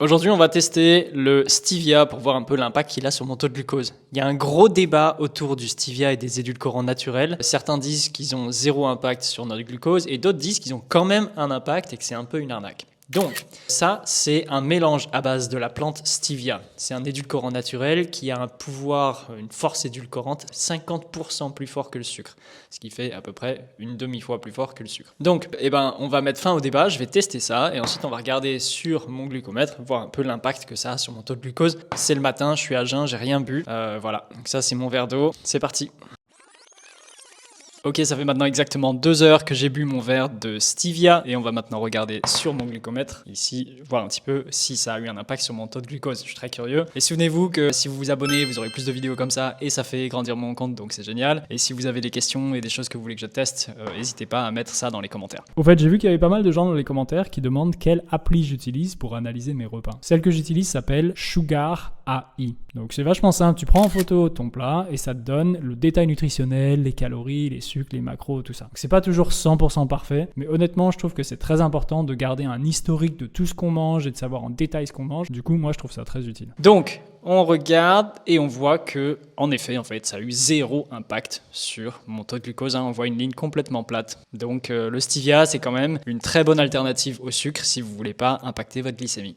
Aujourd'hui, on va tester le stevia pour voir un peu l'impact qu'il a sur mon taux de glucose. Il y a un gros débat autour du stevia et des édulcorants naturels. Certains disent qu'ils ont zéro impact sur notre glucose et d'autres disent qu'ils ont quand même un impact et que c'est un peu une arnaque. Donc, ça, c'est un mélange à base de la plante stevia. C'est un édulcorant naturel qui a un pouvoir, une force édulcorante 50% plus fort que le sucre, ce qui fait à peu près une demi-fois plus fort que le sucre. Donc, on va mettre fin au débat, je vais tester ça et ensuite on va regarder sur mon glucomètre, voir un peu l'impact que ça a sur mon taux de glucose. C'est le matin, je suis à jeun, j'ai rien bu. Voilà, donc ça c'est mon verre d'eau, c'est parti. Ok, ça fait maintenant exactement 2 heures que j'ai bu mon verre de stevia et on va maintenant regarder sur mon glucomètre, ici, voir un petit peu si ça a eu un impact sur mon taux de glucose. Je suis très curieux. Et souvenez-vous que si vous vous abonnez, vous aurez plus de vidéos comme ça et ça fait grandir mon compte, donc c'est génial. Et si vous avez des questions et des choses que vous voulez que je teste, n'hésitez pas à mettre ça dans les commentaires. Au fait, j'ai vu qu'il y avait pas mal de gens dans les commentaires qui demandent quelle appli j'utilise pour analyser mes repas. Celle que j'utilise s'appelle Sugar AI. Donc c'est vachement simple, tu prends en photo ton plat et ça te donne le détail nutritionnel, les calories, les sucres, les macros, tout ça. Donc c'est pas toujours 100% parfait, mais honnêtement, je trouve que c'est très important de garder un historique de tout ce qu'on mange et de savoir en détail ce qu'on mange. Du coup, moi, je trouve ça très utile. Donc, on regarde et on voit que, en effet, ça a eu zéro impact sur mon taux de glucose. On voit une ligne complètement plate. Donc, le stevia, c'est quand même une très bonne alternative au sucre si vous voulez pas impacter votre glycémie.